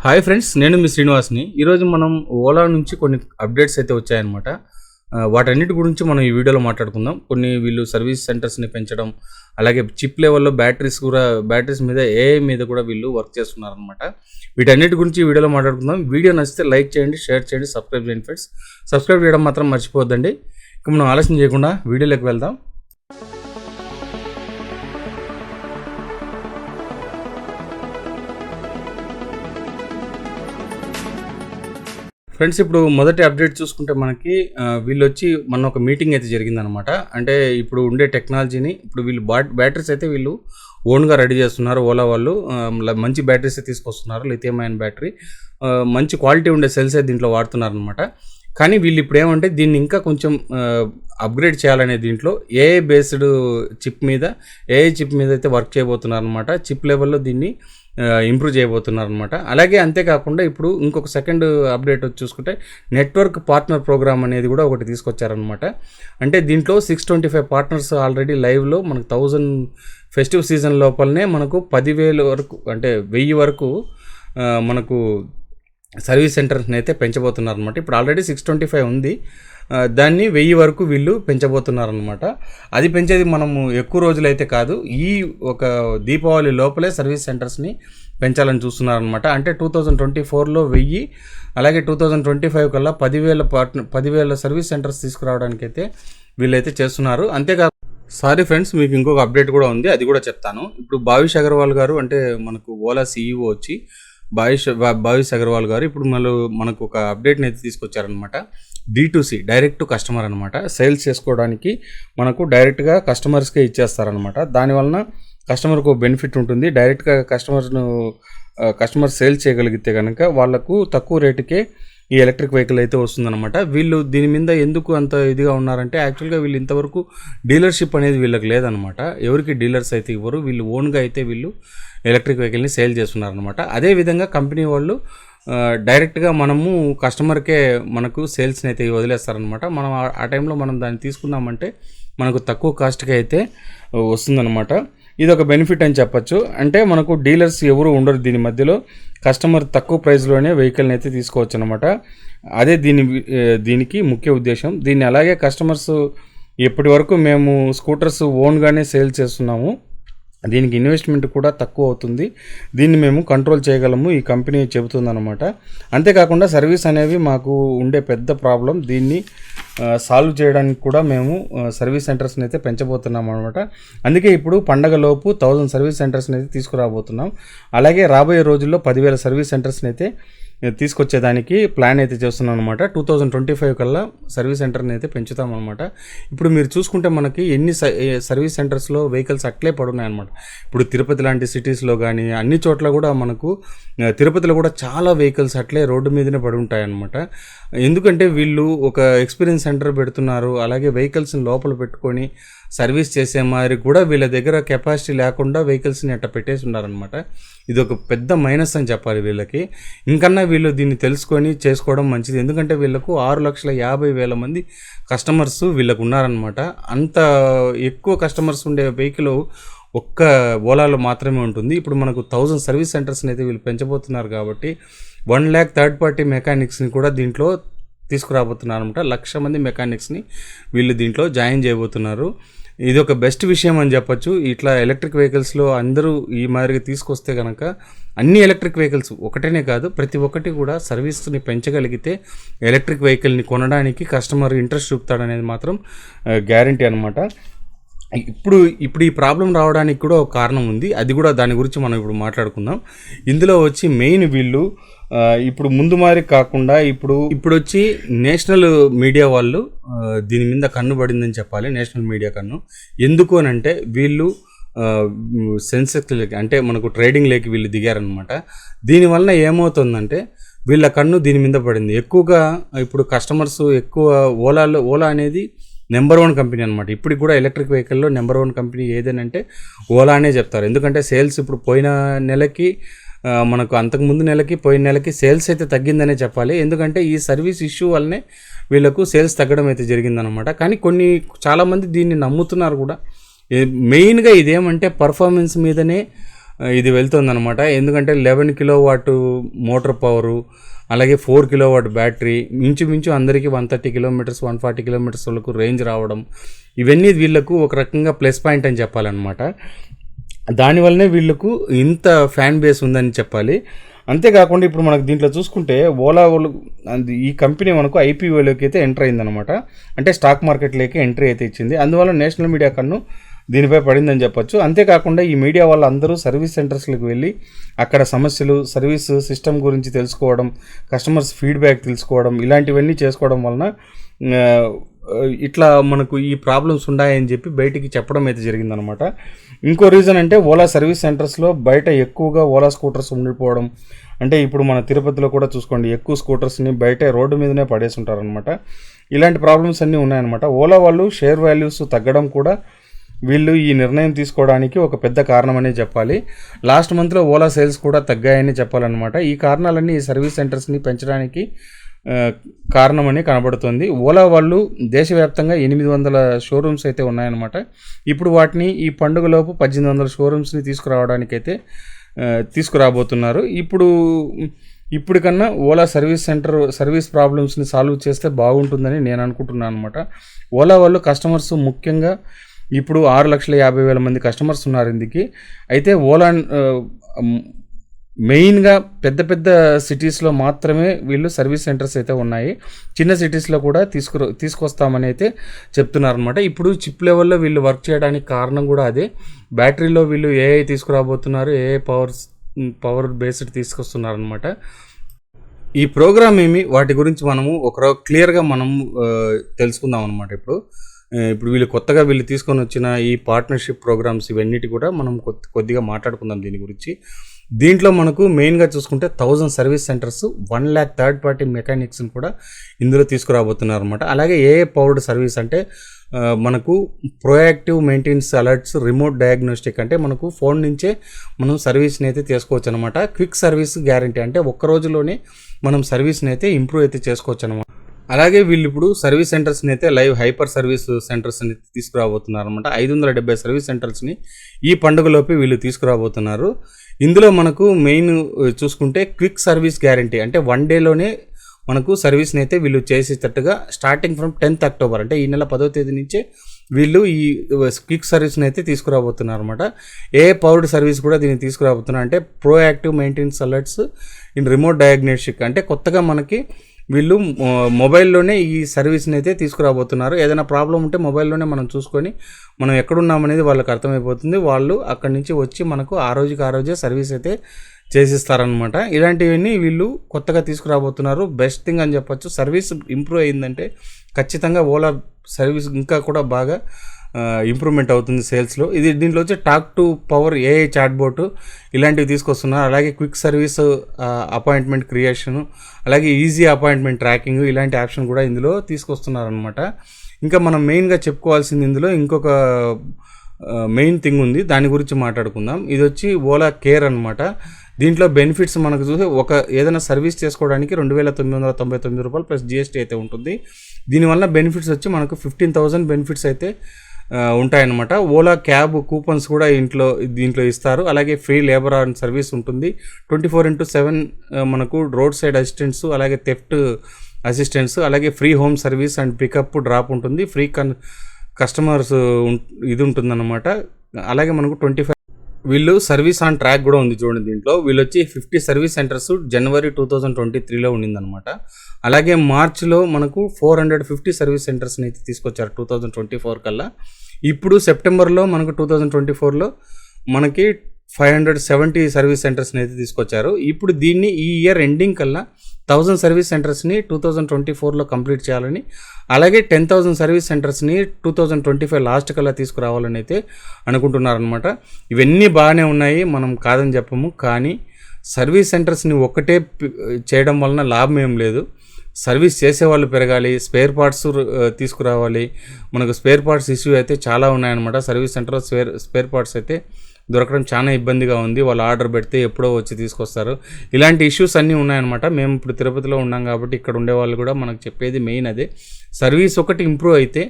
Hi friends, నేను మీ శ్రీనివాస్ని. ఈరోజు మనం ఓలా నుంచి కొన్ని అప్డేట్స్ అయితే వచ్చాయన్నమాట. వాటన్నిటి గురించి మనం ఈ వీడియోలో మాట్లాడుకుందాం. కొన్ని వీళ్ళు సర్వీస్ సెంటర్స్ని పెంచడం, అలాగే చిప్ లెవెల్లో బ్యాటరీస్ మీద ఏఐ మీద కూడా వీళ్ళు వర్క్ చేస్తున్నారనమాట. వీటన్నిటి గురించి ఈ వీడియోలో మాట్లాడుకుందాం. వీడియో నచ్చితే లైక్ చేయండి, షేర్ చేయండి, సబ్స్క్రైబ్ చేయండి ఫ్రెండ్స్. సబ్స్క్రైబ్ చేయడం మాత్రం మర్చిపోవద్దండి. ఇక మనం ఆలస్యం చేయకుండా వీడియోలోకి వెళ్దాం. ఫ్రెండ్స్, ఇప్పుడు మొదటి అప్డేట్ చూసుకుంటే మనకి వీళ్ళు వచ్చి మన ఒక మీటింగ్ అయితే జరిగిందనమాట. అంటే ఇప్పుడు ఉండే టెక్నాలజీని ఇప్పుడు వీళ్ళు బ్యాటరీస్ అయితే వీళ్ళు ఓన్గా రెడీ చేస్తున్నారు. ఓలా వాళ్ళు మంచి బ్యాటరీస్ తీసుకొస్తున్నారు, లిథియం అయాన్ బ్యాటరీ, మంచి క్వాలిటీ ఉండే సెల్స్ అయితే దీంట్లో వాడుతున్నారు అనమాట. కానీ వీళ్ళు ఇప్పుడు ఏమంటే దీన్ని ఇంకా కొంచెం అప్గ్రేడ్ చేయాలనే దీంట్లో ఏఐ బేస్డ్ చిప్ మీద అయితే వర్క్ చేయబోతున్నారు అనమాట. చిప్ లెవెల్లో దీన్ని ఇంప్రూవ్ చేయబోతున్నారు అనమాట. అలాగే అంతేకాకుండా ఇప్పుడు ఇంకొక సెకండ్ అప్డేట్ వచ్చి చూసుకుంటే నెట్వర్క్ పార్ట్నర్ ప్రోగ్రామ్ అనేది కూడా ఒకటి తీసుకొచ్చారనమాట. అంటే దీంట్లో 625 పార్ట్నర్స్ ఆల్రెడీ లైవ్లో మనకు 1000 ఫెస్టివ్ సీజన్ లోపలనే మనకు 10,000 వరకు, అంటే 1000 వరకు మనకు సర్వీస్ సెంటర్స్ని అయితే పెంచబోతున్నారు అనమాట. ఇప్పుడు ఆల్రెడీ 625 ఉంది, దాన్ని 1000 వరకు వీళ్ళు పెంచబోతున్నారనమాట. అది పెంచేది మనము ఎక్కువ రోజులు అయితే కాదు, ఈ ఒక దీపావళి లోపలే సర్వీస్ సెంటర్స్ని పెంచాలని చూస్తున్నారనమాట. అంటే 2024లో 1000, అలాగే 2025 కల్లా 10,000 సర్వీస్ సెంటర్స్ తీసుకురావడానికి అయితే వీళ్ళైతే చేస్తున్నారు. అంతేకాదు సారీ ఫ్రెండ్స్, మీకు ఇంకొక అప్డేట్ కూడా ఉంది, అది కూడా చెప్తాను. ఇప్పుడు భావిష్ అగర్వాల్ గారు, అంటే మనకు ఓలా CEO వచ్చి భావిష్ అగర్వాల్ గారు ఇప్పుడు మనకు ఒక అప్డేట్ని అయితే తీసుకొచ్చారనమాట. D2C, డైరెక్ట్ టు కస్టమర్ అనమాట. సేల్స్ చేసుకోవడానికి మనకు డైరెక్ట్గా కస్టమర్స్కే ఇచ్చేస్తారనమాట. దానివలన కస్టమర్కు బెనిఫిట్ ఉంటుంది. డైరెక్ట్గా కస్టమర్ సేల్ చేయగలిగితే కనుక వాళ్ళకు తక్కువ రేటుకే ఈ ఎలక్ట్రిక్ వెహికల్ అయితే వస్తుందన్నమాట. వీళ్ళు దీని మీద ఎందుకు అంత ఇదిగా ఉన్నారంటే, యాక్చువల్గా వీళ్ళు ఇంతవరకు డీలర్షిప్ అనేది వీళ్ళకి లేదనమాట. ఎవరికి డీలర్స్ అయితే ఇవ్వరు, వీళ్ళు ఓన్గా అయితే వీళ్ళు ఎలక్ట్రిక్ వెహికల్ని సేల్ చేస్తున్నారనమాట. అదేవిధంగా కంపెనీ వాళ్ళు డైరెక్ట్గా మనము కస్టమర్కే మనకు సేల్స్ని అయితే వదిలేస్తారనమాట. మనం ఆ టైంలో మనం దాన్ని తీసుకున్నామంటే మనకు తక్కువ కాస్ట్కి అయితే వస్తుందన్నమాట. ఇది ఒక బెనిఫిట్ అని చెప్పచ్చు. అంటే మనకు డీలర్స్ ఎవరు ఉండరు దీని మధ్యలో, కస్టమర్ తక్కువ ప్రైస్లోనే వెహికల్ని అయితే తీసుకోవచ్చు అనమాట. అదే దీనికి ముఖ్య ఉద్దేశం. దీన్ని అలాగే కస్టమర్స్ ఇప్పటి వరకు మేము స్కూటర్స్ ఓన్గానే సేల్ చేస్తున్నాము, దీనికి ఇన్వెస్ట్మెంట్ కూడా తక్కువ అవుతుంది, దీన్ని మేము కంట్రోల్ చేయగలము, ఈ కంపెనీ చెబుతుందన్నమాట. అంతేకాకుండా సర్వీస్ అనేవి మాకు ఉండే పెద్ద ప్రాబ్లం, దీన్ని సాల్వ్ చేయడానికి కూడా మేము సర్వీస్ సెంటర్స్ని అయితే పెంచబోతున్నాం అనమాట. అందుకే ఇప్పుడు పండగలోపు 1000 సర్వీస్ సెంటర్స్ని అయితే తీసుకురాబోతున్నాం. అలాగే రాబోయే రోజుల్లో 10,000 సర్వీస్ సెంటర్స్ని అయితే తీసుకొచ్చేదానికి ప్లాన్ అయితే చేస్తున్నాం అనమాట. 2025 కల్లా సర్వీస్ సెంటర్ని అయితే పెంచుతామన్నమాట. ఇప్పుడు మీరు చూసుకుంటే మనకి ఎన్ని సర్వీస్ సెంటర్స్లో వెహికల్స్ అట్లే పడున్నాయన్నమాట. ఇప్పుడు తిరుపతి లాంటి సిటీస్లో కానీ అన్ని చోట్ల కూడా మనకు, తిరుపతిలో కూడా చాలా వెహికల్స్ అట్లే రోడ్డు మీదనే పడి ఉంటాయన్నమాట. ఎందుకంటే వీళ్ళు ఒక ఎక్స్పీరియన్స్ సెంటర్ పెడుతున్నారు, అలాగే వెహికల్స్ని లోపల పెట్టుకొని సర్వీస్ చేసే మాదిరి కూడా వీళ్ళ దగ్గర కెపాసిటీ లేకుండా వెహికల్స్ని అట్లా పెట్టేసి ఉన్నారనమాట. ఇది ఒక పెద్ద మైనస్ అని చెప్పాలి వీళ్ళకి. ఇంకన్నా వీళ్ళు దీన్ని తెలుసుకొని చేసుకోవడం మంచిది. ఎందుకంటే వీళ్ళకు 6,50,000 మంది కస్టమర్స్ వీళ్ళకు ఉన్నారనమాట. అంత ఎక్కువ కస్టమర్స్ ఉండే వెహికల్ ఒక్క ఓలాలో మాత్రమే ఉంటుంది. ఇప్పుడు మనకు 1000 సర్వీస్ సెంటర్స్ని అయితే వీళ్ళు పెంచబోతున్నారు కాబట్టి 1 lakh థర్డ్ పార్టీ మెకానిక్స్ని కూడా దీంట్లో తీసుకురాబోతున్నారు అనమాట. 1,00,000 మంది మెకానిక్స్ని వీళ్ళు దీంట్లో జాయిన్ చేయబోతున్నారు. ఇది ఒక బెస్ట్ విషయం అని చెప్పొచ్చు. ఇట్లా ఎలక్ట్రిక్ వెహికల్స్లో అందరూ ఈ మాదిరిగా తీసుకొస్తే కనుక అన్ని ఎలక్ట్రిక్ వెహికల్స్ ఒకటేనే కాదు, ప్రతి ఒక్కటి కూడా సర్వీస్ని పెంచగలిగితే ఎలక్ట్రిక్ వెహికల్ని కొనడానికి కస్టమర్ ఇంట్రెస్ట్ చూపుతాడనేది మాత్రం గ్యారంటీ అనమాట. ఇప్పుడు ఈ ప్రాబ్లం రావడానికి కూడా ఒక కారణం ఉంది, అది కూడా దాని గురించి మనం ఇప్పుడు మాట్లాడుకుందాం. ఇందులో వచ్చి మెయిన్ వీళ్ళు ఇప్పుడు ముందు మారి కాకుండా ఇప్పుడు వచ్చి నేషనల్ మీడియా వాళ్ళు దీని మీద కన్ను పడిందని చెప్పాలి. నేషనల్ మీడియా కన్ను ఎందుకు అని అంటే, వీళ్ళు సెన్సెక్స్ అంటే మనకు ట్రేడింగ్ లేకి వీళ్ళు దిగారనమాట. దీనివల్ల ఏమవుతుందంటే వీళ్ళ కన్ను దీని మీద పడింది ఎక్కువగా. ఇప్పుడు కస్టమర్స్ ఎక్కువ ఓలా అనేది నెంబర్ 1 కంపెనీ అనమాట. ఇప్పటికి కూడా ఎలక్ట్రిక్ వెహికల్లో నెంబర్ 1 కంపెనీ ఏదేనంటే ఓలా అనే చెప్తారు. ఎందుకంటే సేల్స్ ఇప్పుడు పోయిన నెలకి మనకు అంతకుముందు నెలకి పోయిన నెలకి సేల్స్ అయితే తగ్గిందనే చెప్పాలి. ఎందుకంటే ఈ సర్వీస్ ఇష్యూ వల్లనే వీళ్ళకు సేల్స్ తగ్గడం అయితే జరిగిందనమాట. కానీ చాలామంది దీన్ని నమ్ముతున్నారు కూడా. మెయిన్గా ఇదేమంటే పర్ఫార్మెన్స్ మీదనే ఇది వెళ్తుందన్నమాట. ఎందుకంటే 11 కిలోవాట్ మోటార్ పవరు, అలాగే 4 కిలోవాట్ బ్యాటరీ, ఇంచుమించు అందరికీ 130 కిలోమీటర్స్ 140 కిలోమీటర్స్ వరకు రేంజ్ రావడం, ఇవన్నీ వీళ్ళకు ఒక రకంగా ప్లస్ పాయింట్ అని చెప్పాలన్నమాట. దానివల్లనే వీళ్ళకు ఇంత ఫ్యాన్ బేస్ ఉందని చెప్పాలి. అంతేకాకుండా ఇప్పుడు మనకు దీంట్లో చూసుకుంటే ఓలా ఈ కంపెనీ మనకు ఐపీఓలోకి అయితే ఎంటర్ అయిందనమాట. అంటే స్టాక్ మార్కెట్లోకి ఎంట్రీ అయితే ఇచ్చింది. అందువల్ల నేషనల్ మీడియా కన్ను దీనిపై పడిందని చెప్పొచ్చు. అంతేకాకుండా ఈ మీడియా వాళ్ళందరూ సర్వీస్ సెంటర్స్లకు వెళ్ళి అక్కడ సమస్యలు, సర్వీస్ సిస్టమ్ గురించి తెలుసుకోవడం, కస్టమర్స్ ఫీడ్బ్యాక్ తెలుసుకోవడం, ఇలాంటివన్నీ చేసుకోవడం వలన ఇట్లా మనకు ఈ ప్రాబ్లమ్స్ ఉన్నాయని చెప్పి బయటికి చెప్పడం అయితే జరిగిందనమాట. ఇంకో రీజన్ అంటే ఓలా సర్వీస్ సెంటర్స్లో బయట ఎక్కువగా ఓలా స్కూటర్స్ ఉండిపోవడం. అంటే ఇప్పుడు మన తిరుపతిలో కూడా చూసుకోండి, ఎక్కువ స్కూటర్స్ని బయట రోడ్డు మీదనే పడేసి ఉంటారనమాట. ఇలాంటి ప్రాబ్లమ్స్ అన్నీ ఉన్నాయన్నమాట. ఓలా వాళ్ళు షేర్ వాల్యూస్ తగ్గడం కూడా వీళ్ళు ఈ నిర్ణయం తీసుకోవడానికి ఒక పెద్ద కారణం అనే చెప్పాలి. లాస్ట్ మంత్లో ఓలా సేల్స్ కూడా తగ్గాయని చెప్పాలన్నమాట. ఈ కారణాలన్నీ ఈ సర్వీస్ సెంటర్స్ని పెంచడానికి కారణమని కనబడుతుంది. ఓలా వాళ్ళు దేశవ్యాప్తంగా 800 షోరూమ్స్ అయితే ఉన్నాయన్నమాట. ఇప్పుడు వాటిని ఈ పండుగలోపు 1800 షోరూమ్స్ని తీసుకురావడానికైతే తీసుకురాబోతున్నారు. ఇప్పటికన్నా ఓలా సర్వీస్ ప్రాబ్లమ్స్ని సాల్వ్ చేస్తే బాగుంటుందని నేను అనుకుంటున్నాను అనమాట. ఓలా వాళ్ళు కస్టమర్స్ ముఖ్యంగా ఇప్పుడు 6,50,000 మంది కస్టమర్స్ ఉన్నారు ఇందుకి. అయితే ఓలా మెయిన్గా పెద్ద సిటీస్లో మాత్రమే వీళ్ళు సర్వీస్ సెంటర్స్ అయితే ఉన్నాయి. చిన్న సిటీస్లో కూడా తీసుకొస్తామని అయితే చెప్తున్నారనమాట. ఇప్పుడు చిప్ లెవెల్లో వీళ్ళు వర్క్ చేయడానికి కారణం కూడా అదే. బ్యాటరీలో వీళ్ళు ఏఐ తీసుకురాబోతున్నారు, ఏఐ పవర్ బేస్డ్ తీసుకొస్తున్నారనమాట. ఈ ప్రోగ్రామ్ వాటి గురించి మనము క్లియర్గా మనం తెలుసుకుందాం అనమాట. ఇప్పుడు వీళ్ళు తీసుకొని వచ్చిన ఈ పార్ట్నర్షిప్ ప్రోగ్రామ్స్ ఇవన్నిటి కూడా మనం కొద్దిగా మాట్లాడుకుందాం దీని గురించి. దీంట్లో మనకు మెయిన్గా చూసుకుంటే 1000 service centres, 1 lakh third party మెకానిక్స్ని కూడా ఇందులో తీసుకురాబోతున్నారు అనమాట. అలాగే ఏఏ పవర్డ్ సర్వీస్ అంటే మనకు proactive maintenance alerts, remote diagnostic అంటే మనకు ఫోన్ నుంచే మనం సర్వీస్ని అయితే చేసుకోవచ్చు అనమాట. క్విక్ సర్వీస్ గ్యారంటీ అంటే ఒక్క రోజులోనే మనం సర్వీస్ని అయితే ఇంప్రూవ్ అయితే చేసుకోవచ్చు అనమాట. అలాగే వీళ్ళు ఇప్పుడు సర్వీస్ సెంటర్స్ని అయితే లైవ్ హైపర్ సర్వీస్ సెంటర్స్ని తీసుకురాబోతున్నారు అనమాట. 570 సర్వీస్ సెంటర్స్ని ఈ పండుగలోపే వీళ్ళు తీసుకురాబోతున్నారు. ఇందులో మనకు మెయిన్ చూసుకుంటే క్విక్ సర్వీస్ గ్యారంటీ అంటే 1 డేలోనే మనకు సర్వీస్ని అయితే వీళ్ళు చేసేటట్టుగా స్టార్టింగ్ ఫ్రమ్ 10th అక్టోబర్ అంటే ఈ నెల 10వ తేదీ నుంచే వీళ్ళు ఈ క్విక్ సర్వీస్ని అయితే తీసుకురాబోతున్నారు అనమాట. ఏ పవర్డ్ సర్వీస్ కూడా దీన్ని తీసుకురాబోతున్నారు. అంటే proactive maintenance alerts in remote diagnostic అంటే కొత్తగా మనకి వీళ్ళు మొబైల్లోనే ఈ సర్వీస్ని అయితే తీసుకురాబోతున్నారు. ఏదైనా ప్రాబ్లం ఉంటే మొబైల్లోనే మనం చూసుకొని మనం ఎక్కడున్నామనేది వాళ్ళకి అర్థమైపోతుంది. వాళ్ళు అక్కడి నుంచి వచ్చి మనకు ఆ రోజే సర్వీస్ అయితే చేసిస్తారనమాట. ఇలాంటివన్నీ వీళ్ళు కొత్తగా తీసుకురాబోతున్నారు. బెస్ట్ థింగ్ అని చెప్పొచ్చు. సర్వీస్ ఇంప్రూవ్ అయిందంటే ఖచ్చితంగా ఓలా సర్వీస్ ఇంకా కూడా బాగా ఇంప్రూవ్మెంట్ అవుతుంది సేల్స్లో. దీంట్లో వచ్చి talk to power AI chatbot ఇలాంటివి తీసుకొస్తున్నారు. అలాగే క్విక్ సర్వీస్ అపాయింట్మెంట్ క్రియేషను, అలాగే ఈజీ అపాయింట్మెంట్ ట్రాకింగ్ ఇలాంటి ఆప్షన్ కూడా ఇందులో తీసుకొస్తున్నారనమాట. ఇంకా మనం మెయిన్గా చెప్పుకోవాల్సింది ఇందులో ఇంకొక మెయిన్ థింగ్ ఉంది, దాని గురించి మాట్లాడుకుందాం. ఇది వచ్చి ఓలా కేర్ అనమాట. దీంట్లో బెనిఫిట్స్ మనకు చూసి ఏదైనా సర్వీస్ చేసుకోవడానికి 2,999 రూపాయలు ప్లస్ జిఎస్టీ అయితే ఉంటుంది. దీనివల్ల బెనిఫిట్స్ వచ్చి మనకు 15,000 బెనిఫిట్స్ అయితే ఉంటాయన్నమాట. ఓలా క్యాబ్ కూపన్స్ కూడా దీంట్లో ఇస్తారు. అలాగే ఫ్రీ లేబర్ అండ్ సర్వీస్ ఉంటుంది. 24/7 మనకు రోడ్ సైడ్ అసిస్టెంట్స్, అలాగే థెఫ్ట్ అసిస్టెంట్స్, అలాగే free home service and pickup drop ఉంటుంది. ఫ్రీ కస్టమర్స్ ఇది ఉంటుందన్నమాట. అలాగే మనకు 25 వీళ్ళు సర్వీస్ ఆన్ ట్రాక్ కూడా ఉంది చూడండి. దీంట్లో వీళ్ళు వచ్చి 50 సర్వీస్ సెంటర్స్ జనవరి 2023లో ఉండిందనమాట. అలాగే మార్చ్లో మనకు 450 సర్వీస్ సెంటర్స్ని అయితే తీసుకొచ్చారు 2024 కల్లా. ఇప్పుడు సెప్టెంబర్లో మనకు 2024లో మనకి 570 సర్వీస్ సెంటర్స్ని అయితే తీసుకొచ్చారు. ఇప్పుడు దీన్ని ఈ ఇయర్ ఎండింగ్ కల్లా 1000 సర్వీస్ సెంటర్స్ని 2024లో కంప్లీట్ చేయాలని, అలాగే 10,000 సర్వీస్ సెంటర్స్ని 2025 లాస్ట్ కల్లా తీసుకురావాలని అయితే అనుకుంటున్నారనమాట. ఇవన్నీ బాగానే ఉన్నాయి, మనం కాదని చెప్పము. కానీ సర్వీస్ సెంటర్స్ని ఒక్కటే చేయడం వలన లాభం ఏం లేదు. సర్వీస్ చేసేవాళ్ళు పెరగాలి, స్పేర్ పార్ట్స్ తీసుకురావాలి. మనకు స్పేర్ పార్ట్స్ ఇష్యూ అయితే చాలా ఉన్నాయన్నమాట. సర్వీస్ సెంటర్లో స్పేర్ పార్ట్స్ అయితే దొరకడం చాలా ఇబ్బందిగా ఉంది. వాళ్ళు ఆర్డర్ పెడితే ఎప్పుడో వచ్చి తీసుకొస్తారు. ఇలాంటి ఇష్యూస్ అన్నీ ఉన్నాయన్నమాట. మేము ఇప్పుడు తిరుపతిలో ఉన్నాం కాబట్టి ఇక్కడ ఉండే వాళ్ళు కూడా మనకు చెప్పేది మెయిన్ అదే. సర్వీస్ ఒకటి ఇంప్రూవ్ అయితే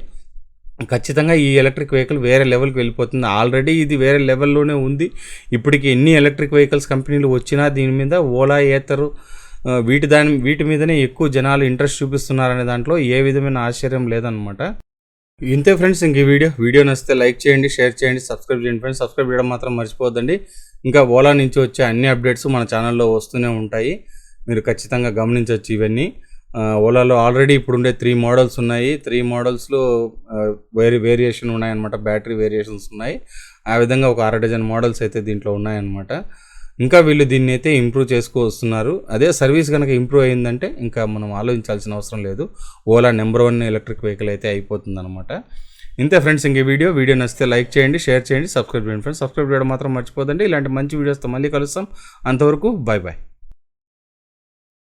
ఖచ్చితంగా ఈ ఎలక్ట్రిక్ వెహికల్ వేరే లెవెల్కి వెళ్ళిపోతుంది. ఆల్రెడీ ఇది వేరే లెవెల్లోనే ఉంది. ఇప్పటికి ఎన్ని ఎలక్ట్రిక్ వెహికల్స్ కంపెనీలు వచ్చినా దీని మీద ఓలా, ఏతరు వీటి మీదనే ఎక్కువ జనాలు ఇంట్రెస్ట్ చూపిస్తున్నారనే దాంట్లో ఏ విధమైన ఆశ్చర్యం లేదనమాట. ఇంతే ఫ్రెండ్స్, ఇంక ఈ వీడియో నచ్చితే లైక్ చేయండి, షేర్ చేయండి, సబ్స్క్రైబ్ చేయండి ఫ్రెండ్స్. సబ్స్క్రైబ్ చేయడం మాత్రం మర్చిపోవద్దండి. ఇంకా ఓలా నుంచి వచ్చే అన్ని అప్డేట్స్ మన ఛానల్లో వస్తూనే ఉంటాయి, మీరు ఖచ్చితంగా గమనించవచ్చు ఇవన్నీ. ఓలాలో ఆల్రెడీ ఇప్పుడు ఉండే 3 మోడల్స్ ఉన్నాయి. 3 మోడల్స్లో వేరియేషన్ ఉన్నాయన్నమాట, బ్యాటరీ వేరియేషన్స్ ఉన్నాయి. ఆ విధంగా ఒక 6 డజన్ మోడల్స్ అయితే దీంట్లో ఉన్నాయన్నమాట. ఇంకా వీళ్ళు దీన్ని అయితే ఇంప్రూవ్ చేసుకొస్తున్నారు. అదే సర్వీస్ కనుక ఇంప్రూవ్ అయిందంటే ఇంకా మనం ఆలోచించాల్సిన అవసరం లేదు, ఓలా నెంబర్ 1 ఎలక్ట్రిక్ వెహికల్ అయితే అయిపోతుంది అనమాట. ఇంతే ఫ్రెండ్స్, ఇంక వీడియో నచ్చితే లైక్ చేయండి, షేర్ చేయండి, సబ్స్క్రైబ్ చేయండి ఫ్రెండ్స్. సబ్స్క్రైబ్ చేయడం మాత్రం మర్చిపోదండి. ఇలాంటి మంచి వీడియోస్తో మళ్ళీ కలుస్తాం. అంతవరకు బాయ్ బాయ్.